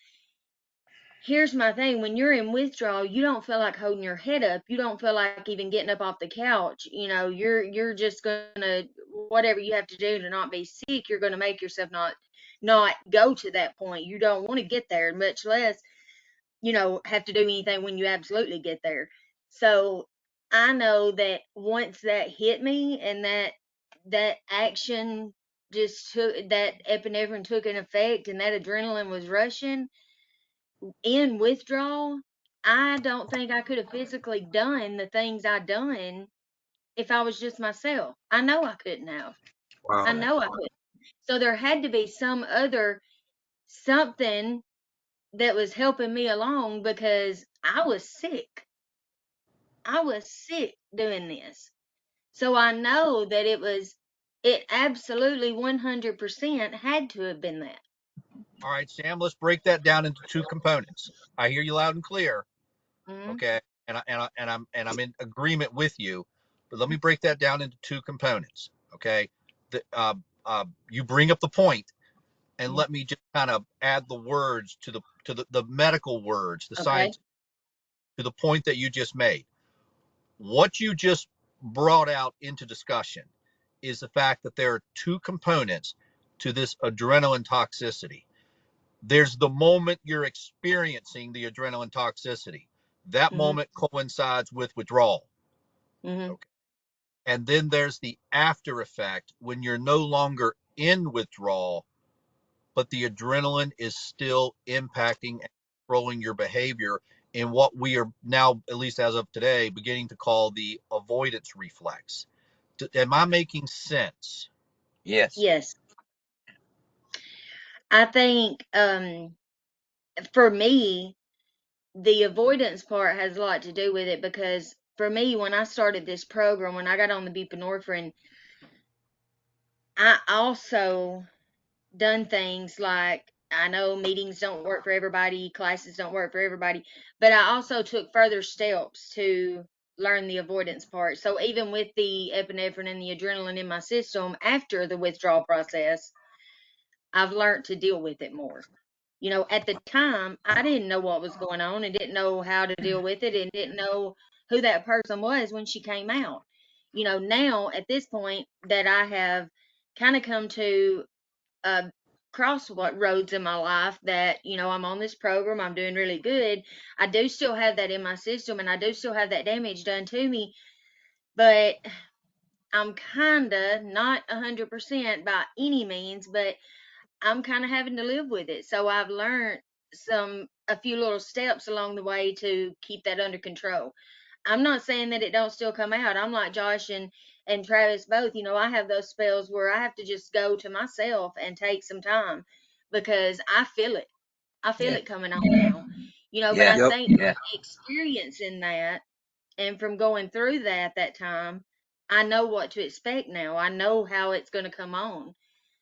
here's my thing: when you're in withdrawal, you don't feel like holding your head up. You don't feel like even getting up off the couch. You're just gonna, whatever you have to do to not be sick, you're gonna make yourself not go to that point. You don't want to get there, much less have to do anything when you absolutely get there. So I know that once that hit me, and that action just took, that epinephrine took an effect, and that adrenaline was rushing in withdrawal, I don't think I could have physically done the things I done if I was just myself. I know I couldn't have. I Wow. know I couldn't. So there had to be some other something that was helping me along, because I was sick. I was sick doing this. So I know that it absolutely 100% had to have been that. All right, Sam, let's break that down into two components. I hear you loud and clear. Mm-hmm. Okay. And I'm in agreement with you, but let me break that down into two components. Okay. You bring up the point, and let me just kind of add the words to the medical words, the Okay. science, to the point that you just made. What you just brought out into discussion is the fact that there are two components to this adrenaline toxicity. There's the moment you're experiencing the adrenaline toxicity. That Mm-hmm. moment coincides with withdrawal. Mm-hmm. Okay. And then there's the after effect when you're no longer in withdrawal, but the adrenaline is still impacting and controlling your behavior in what we are now, at least as of today, beginning to call the avoidance reflex. Am I making sense? Yes. Yes. I think for me, the avoidance part has a lot to do with it, because for me, when I started this program, when I got on the buprenorphine, I also done things like, I know meetings don't work for everybody, classes don't work for everybody, but I also took further steps to learn the avoidance part. So even with the epinephrine and the adrenaline in my system after the withdrawal process, I've learned to deal with it more. At the time, I didn't know what was going on, and didn't know how to deal with it, and didn't know who that person was when she came out. Now at this point that I have kind of come to crossroads in my life, that I'm on this program, I'm doing really good, I do still have that in my system, and I do still have that damage done to me, but I'm kind of not 100% by any means, but I'm kind of having to live with it. So I've learned a few little steps along the way to keep that under control. I'm not saying that it don't still come out. I'm like Josh and Travis both. I have those spells where I have to just go to myself and take some time, because I feel it. I feel Yeah. it coming on now. But Yeah. I Yep. think Yeah. from experiencing that, and from going through that time, I know what to expect now. I know how it's going to come on.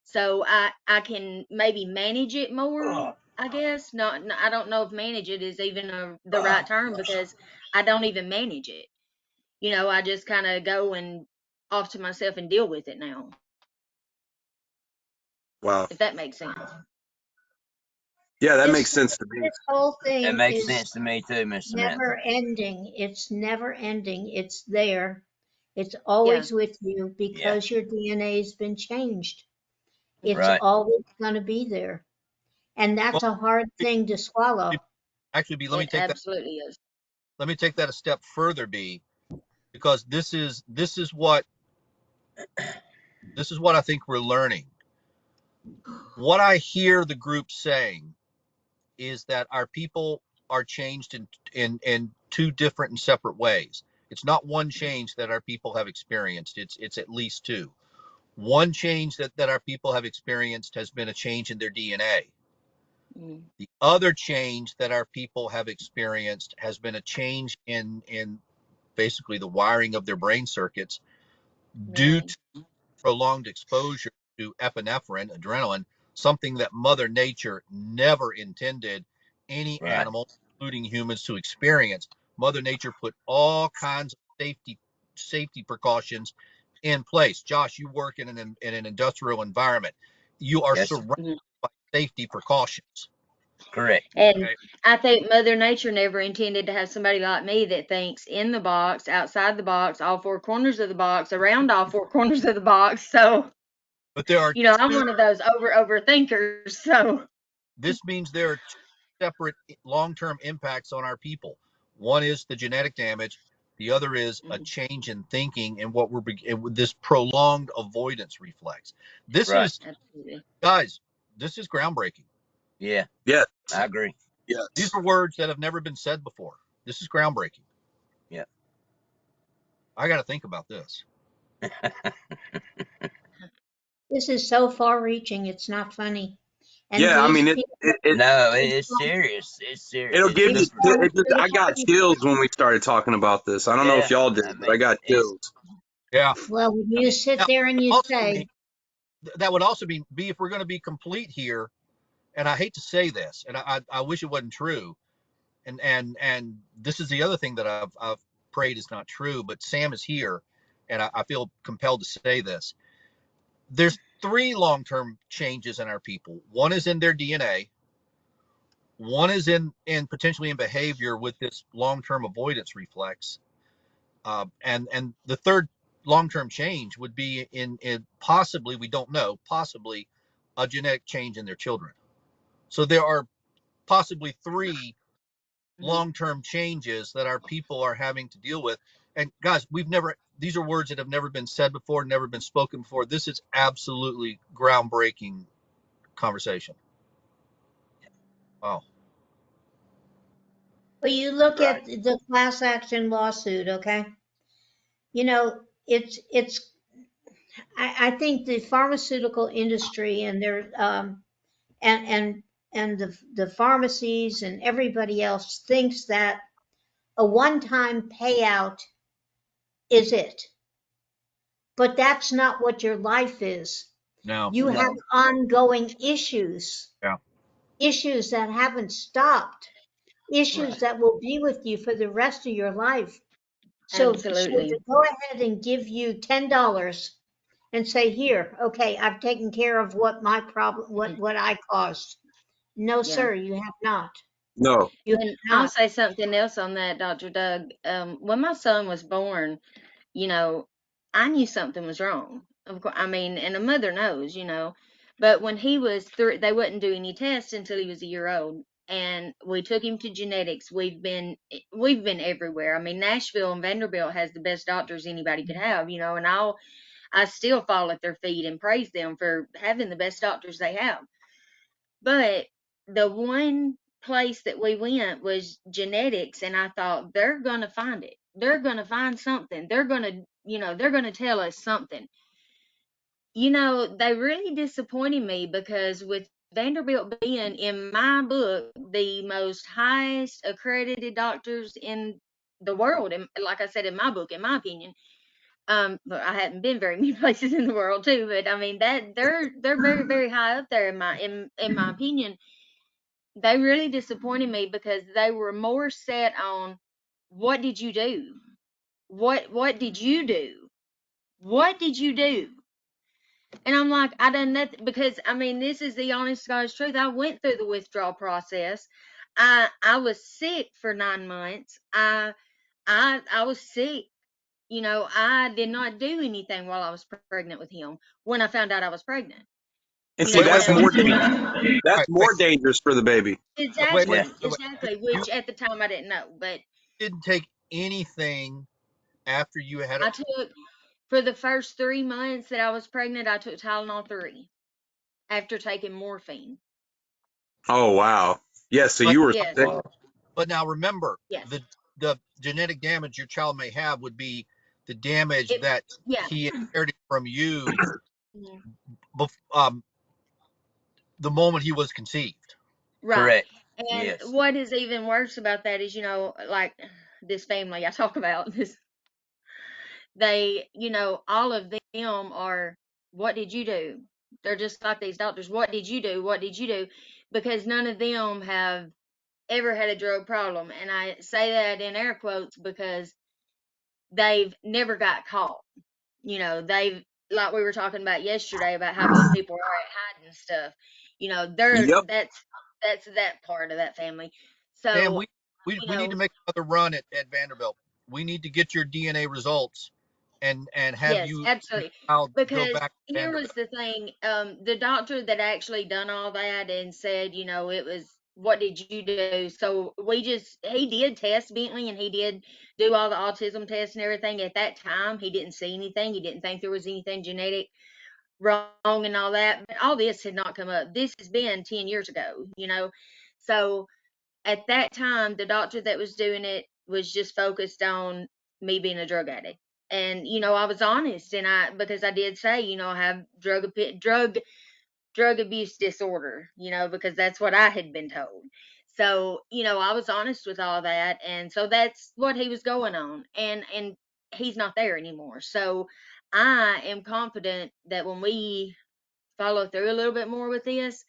So I can maybe manage it more, I guess. I don't know if manage it is even the right term, because I don't even manage it. I just kind of go and off to myself and deal with it now, Wow. if that makes sense. Yeah, that makes This sense to me. this whole That thing makes is sense to me too, Miss never Samantha. ending. It's never ending. It's there. It's Yeah. always with you Yeah, because your DNA has been changed. It's right. always going to be there. And that's Well, a hard thing to swallow. actually, B, It absolutely is. let me take that a step further, B, because this is what I think we're learning. What I hear the group saying is that our people are changed in two different and separate ways. It's not one change that our people have experienced. It's at least two. One change that our people have experienced has been a change in their DNA. Mm, The other change that our people have experienced has been a change in basically the wiring of their brain circuits due right. to prolonged exposure to epinephrine, adrenaline, something that Mother Nature never intended any Right. animal, including humans, to experience. Mother Nature put all kinds of safety precautions in place. Josh, you work in an industrial environment. You are Yes, sir. surrounded Mhm. by safety precautions. Correct. And Okay? I think Mother Nature never intended to have somebody like me that thinks in the box, outside the box, all four corners of the box, around all four corners of the box. So, But there are I'm two, one of those overthinkers. So, this means there are two separate long-term impacts on our people. One is the genetic damage. The other is a mhm, change in thinking and what we're this prolonged avoidance reflex. This Right. is, absolutely. guys, this is groundbreaking. Yeah, Yes. I agree. These Yes. are words that have never been said before. This is groundbreaking. Yeah. I got to think about this. This is so far reaching, it's not funny. And Yeah. I these mean, people, No, these, it's serious. It's serious. it'll It's give you. these super It serious. just, I pharmaceutical, got chills when we started talking about this. I don't know if Yeah, y'all did, I but I mean, got it's chills. Yeah. well, when I you mean, sit Now, there and you also say, mean, that would also be if we're going to be complete here, and I hate to say this, and I wish it wasn't true, and this is the other thing that I've prayed is not true, but Sam is here, and I feel compelled to say this. There's three long-term changes in our people. One is in their DNA. One is in potentially in behavior with this long-term avoidance reflex, and the third long-term change would be in possibly, we don't know, possibly a genetic change in their children. So there are possibly three Mhm. long-term changes that our people are having to deal with. And guys, these are words that have never been said before, never been spoken before. This is absolutely groundbreaking conversation. Wow. well, you look right. at the class action lawsuit, okay? You know, I think the pharmaceutical industry and their and and the pharmacies and everybody else thinks that a one-time payout is it. But that's not what your life is. No. You have No. ongoing issues, Yeah. issues that haven't stopped, issues Right. that will be with you for the rest of your life. So to Absolutely. go ahead and give you $10 and say, here, okay, I've taken care of what my problem, Mhm. what I caused. No, Yeah. sir, you have not. No. You have And I'll not. say something else on that, Dr. Doug. When my son was born, you know, I knew something was wrong. Of course, I mean, and a mother knows. But when he was 3, they wouldn't do any tests until he was a year old. And we took him to genetics. We've been everywhere. I mean, Nashville and Vanderbilt has the best doctors anybody could have, and I still fall at their feet and praise them for having the best doctors they have. But the one place that we went was genetics, and I thought they're going to find it. They're going to find something. They're going to tell us something. They really disappointed me, because with Vanderbilt being, in my book, the most highest accredited doctors in the world, and like I said, in my book, in my opinion, But I haven't been very many places in the world too, but I mean that they're very, very high up there in my opinion. They really disappointed me because they were more set on what did you do? What did you do? What did you do? And I'm like, I done nothing because I mean this is the honest God's truth. I went through the withdrawal process. I was sick for 9 months. I was sick. You know, I did not do anything while I was pregnant with him when I found out I was pregnant. And You see, know, Wait, wait, that's wait, more and dangerous. all That's right, wait, more dangerous for the baby. wait, wait, Yeah. exactly, You which at the time I didn't know, but didn't take anything after you had it. I took for the first 3 months that I was pregnant, I took Tylenol 3 after taking morphine. Oh wow. Yeah, so But you were Yes, sick. but now remember, yes. the genetic damage your child may have would be the damage It, that yeah. he inherited from you Mhm. um, the moment he was conceived. Right. Correct. And Yes. what is even worse about that is, you know, like this family I talk about, this they, you know, all of them are, what did you do? They're just like these doctors. What did you do? What did you do? Because none of them have ever had a drug problem. And I say that in air quotes because they've never got caught. You know, they've, like we were talking about yesterday about how good people are at hiding stuff. You know, Yep. that's that part of that family. Sam, So, you we need know, to make another run at Vanderbilt. We need to get your DNA results and have yes, you and absolutely. your child go Because back to here was Vanderbilt. the thing, the doctor that actually done all that and said, you know, it was, what did you do? So he did test Bentley and he did do all the autism tests and everything. At that time, he didn't see anything. He didn't think there was anything genetic wrong and all that. But all this had not come up. This has been 10 years ago, you know. So at that time, the doctor that was doing it was just focused on me being a drug addict. And you know, I was honest, and because I did say, you know, I have drug abuse disorder, you know, because that's what I had been told. So, you know, I was honest with all that, and so that's what he was going on. And he's not there anymore. So, I am confident that when we follow through a little bit more with this,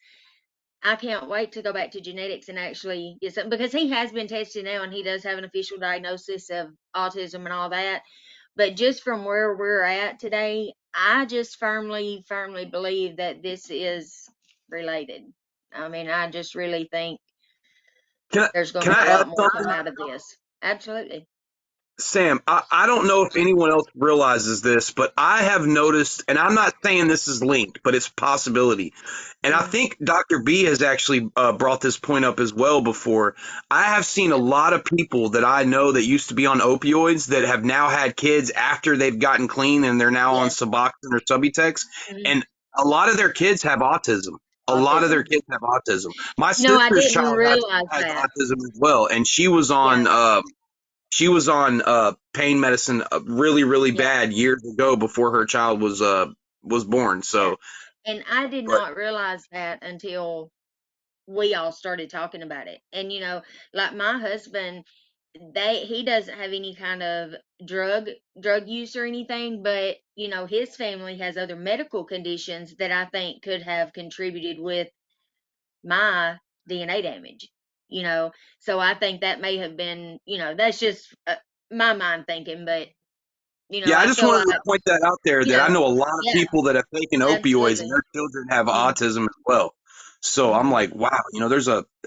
I can't wait to go back to genetics and actually get something because he has been tested now and he does have an official diagnosis of autism and all that. But just from where we're at today, I just firmly, firmly believe that this is related. I mean, I just really think Can I there's going can to be I a add lot more come something? out of this. Absolutely. Sam, I don't know if anyone else realizes this, but I have noticed, and I'm not saying this is linked, but it's a possibility. And I Mm, think Dr. B has actually brought this point up as well before. I have seen a lot of people that I know that used to be on opioids that have now had kids after they've gotten clean and they're now on yes. Suboxone or Subutex. Mm, And a lot of their kids have autism. A lot of their autism. kids have autism. My You know, I sister's didn't child realize has that. autism as well, and Yeah. she was on pain medicine really Yeah. bad years ago before her child was born. Yeah. So, And I did but not realize that until we all started talking about it. And you know, like my husband, he doesn't have any kind of drug use or anything, but you know, his family has other medical conditions that I think could have contributed with my DNA damage. You know, so I think that may have been, you know, that's just my mind thinking, but you know, yeah, I I just feel wanted to like, point that out there you that I know, know a lot of yeah, people that have taken opioids and absolutely. their children have Mhm. autism as well. So I'm Mhm. like, wow,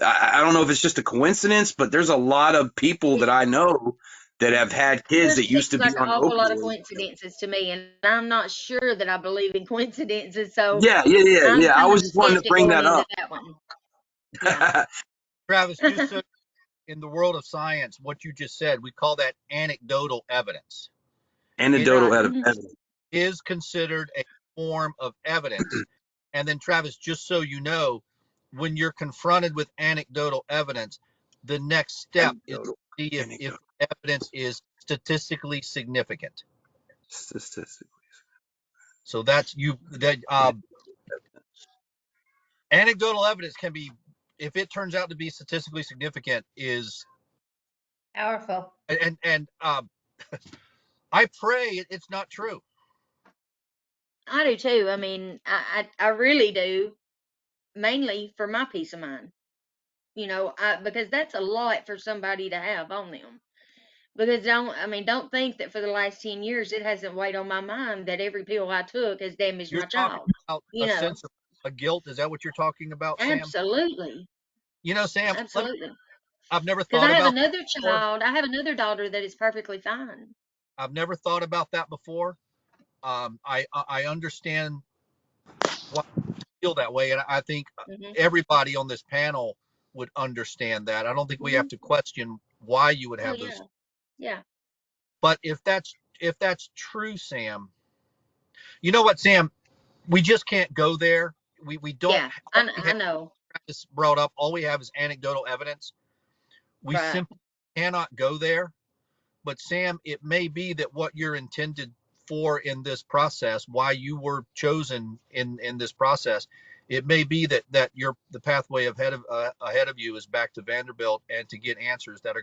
I don't know if it's just a coincidence, but there's a lot of people that I know that have had kids Just that seems used to be like an on awful lot of opioids. coincidences to me, and I'm not sure that I believe in coincidences, so I'm Yeah. I kind of was a just wanting to skeptic bring going that into up. that one. Yeah. Travis, just so in the world of science, what you just said, we call that anecdotal evidence. It Anecdotal Right. evidence. is considered a form of evidence. And then, Travis, just so you know, when you're confronted with anecdotal evidence, the next step is to Anecdotal. see if Anecdotal. the evidence is statistically significant. Statistic. So that's you that anecdotal evidence can be, if it turns out to be statistically significant, is Powerful. and I pray it's not true. I do too. I mean, I really do, mainly for my peace of mind. You know, because that's a lot for somebody to have on them. Because don't think that for the last 10 years it hasn't weighed on my mind that every pill I took has damaged You're my talking child. about You a know, sense of a guilt. Is that what you're talking about, Sam? absolutely, You know, Sam, absolutely. I've never Because thought I have about that another before. child, I have another daughter that is perfectly fine. I've never thought about that before. I understand why you feel that way, and I think Mhm. everybody on this panel would understand that. I don't think we have Mhm. to question why you would Oh have those. yeah. Yeah. But if that's true, Sam, you know what, Sam? We just can't go there. We don't. Yeah. All we I have know. this brought up. All we have is anecdotal evidence. We Right. simply cannot go there. But Sam, it may be that what you're intended for in this process, why you were chosen in this process, it may be that the pathway ahead of you is back to Vanderbilt and to get answers that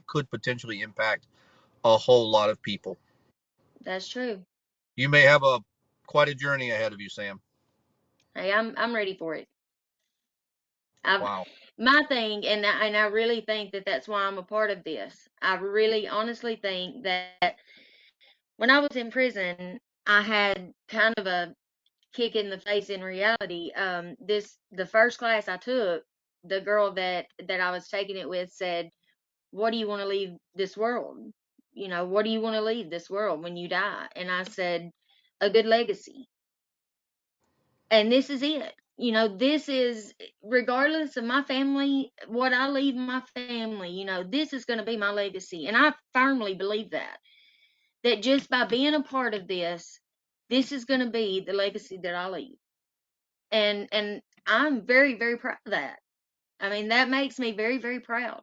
could potentially impact a whole lot of people. That's true. You may have quite a journey ahead of you, Sam. Hey, I'm ready for it. I've Wow. my thing, and I really think that that's why I'm a part of this. I really honestly think that when I was in prison, I had kind of a kick in the face in reality. The first class I took, the girl that I was taking it with said, "What do you want to leave this world? You know, what do you want to leave this world when you die?" And I said, "A good legacy." And this is it. You know, this is regardless of my family, what I leave my family, this is going to be my legacy. And I firmly believe that just by being a part of this is going to be the legacy that I leave. And I'm very, very proud of that. I mean, that makes me very, very proud.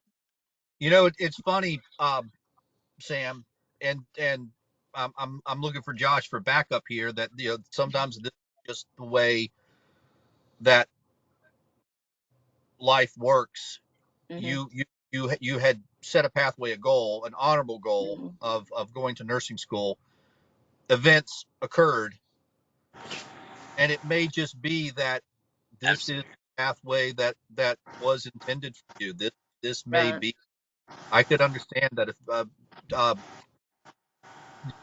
You know, it's funny, Sam, and I'm looking for Josh for backup here. That sometimes this is just the way that life works. Mhm. You had set a pathway, a goal, an honorable goal Mhm. of going to nursing school. Events occurred, and it may just be that this is Absolutely. the pathway that was intended for you. This may Right. be. I could understand that if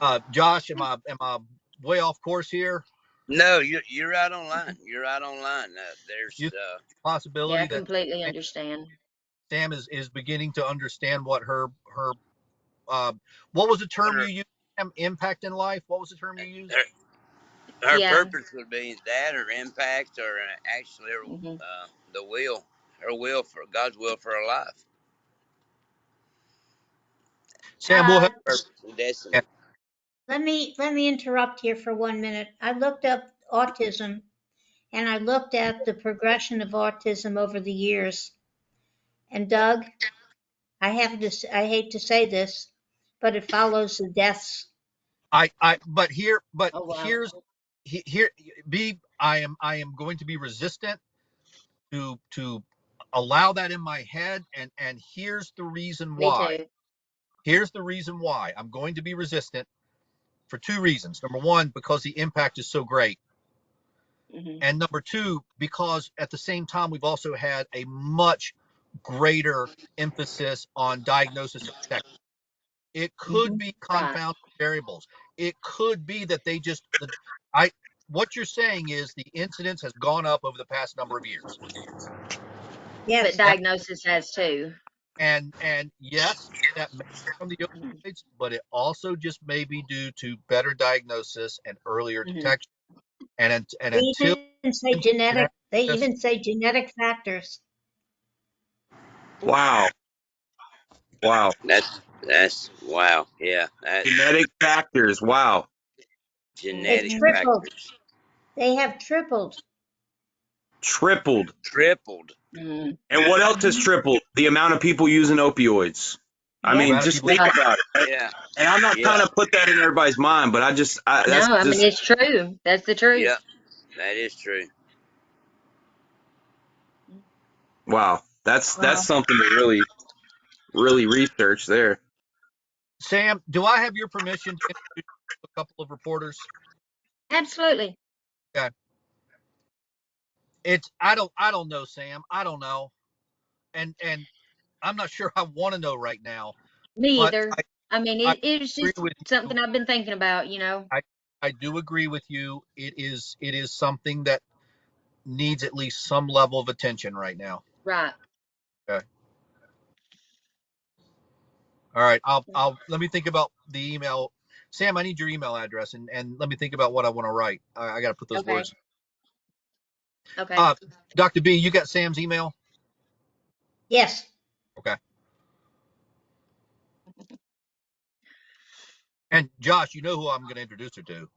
uh, Josh, am I way off course here? No, you're right on line. You're right on line. You There's Yeah, I possibility that completely understand. Sam is beginning to understand what her uh, what was the what term you used? Sam? Impact in life. What was the term you used? her Yeah. purpose would be that or impact or actually Mhm. the will, her will for God's will for her life, Sam, we'll Uh, have. purpose and destiny. let me interrupt here for 1 minute. I looked up autism and I looked at the progression of autism over the years. And Doug, I hate to say this, but it follows the deaths. But Oh wow. here's here be I am going to be resistant to allow that in my head, and here's the reason Me why. too. Here's the reason why I'm going to be resistant for two reasons. Number one, because the impact is so great. Mhm. And number two, because at the same time, we've also had a much greater emphasis on diagnosis and detection. It could Mhm. be Right. confounding variables. It could be that I, what you're saying is the incidence has gone up over the past number of years. But Yes, And, diagnosis has too. and yes, that may be from the Mhm. opioids, but it also just may be due to better diagnosis and earlier Mhm. detection. And they until even say you can genetic. They access, even say genetic factors. Wow. Wow. That's wow. Yeah, that's Genetic factors. Wow. They've genetic Mhm. tripled. factors. They have tripled. Tripled. Tripled. Mhm. And what else has Mhm. tripled? The amount of people using opioids. I Yep. the mean, amount of just people, think Right. about it. Yeah, And I'm not trying yeah, to put that in everybody's mind, but that's No, I mean just, it's true. That's the truth. yeah. That is true. wow. That's Wow. something to really, really research there. Sam, do I have your permission to introduce a couple of reporters? Absolutely. Okay. I don't know, Sam. I don't know. And I'm not sure I want to know right now, Me but either. I mean, I it's agree just with you. something I've been thinking about, you know. I do agree with you. It is something that needs at least some level of attention right now. Right. Okay. All right. I'll let me think about the email. Sam, I need your email address and let me think about what I want to write. I got to put those Okay. words. Okay. Dr. B, you got Sam's email? Yes. Okay. And Josh, you know who I'm going to introduce her to.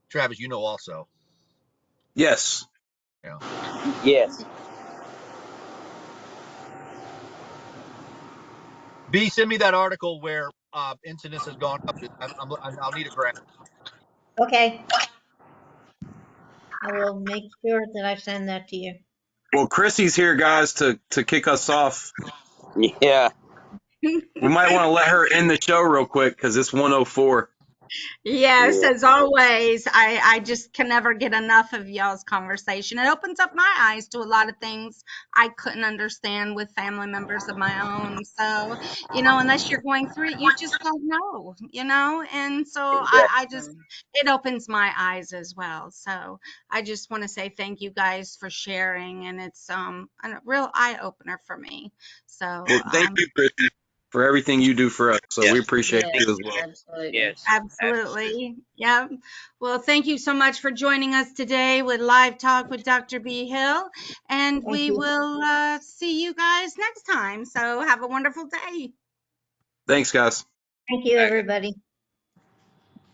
Travis, you know also. Yes. Yeah. Yes. B, send me that article where incidence has gone up. I'll need a graph. Okay. I will make sure that I send that to you. Well, Chrissy's here, guys, to kick us off. Yeah. We might want to let her end the show real quick because it's 104. Yes, Yeah. as always, I just can never get enough of y'all's conversation. It opens up my eyes to a lot of things I couldn't understand with family members of my own. So, unless you're going through it, you just don't know, and so I Exactly. just, it opens my eyes as well. So I just want to say thank you guys for sharing, and it's a real eye opener for me. So Well, thank you, Chrissy, for everything you do for us. So we Yes. appreciate Yes, you as well. absolutely. Yes. absolutely. Yeah. Well, thank you so much for joining us today with Live Talk with Dr. B. Hill. And Thank we you. will see you guys next time. So have a wonderful day. Thanks, guys. Thank you, everybody.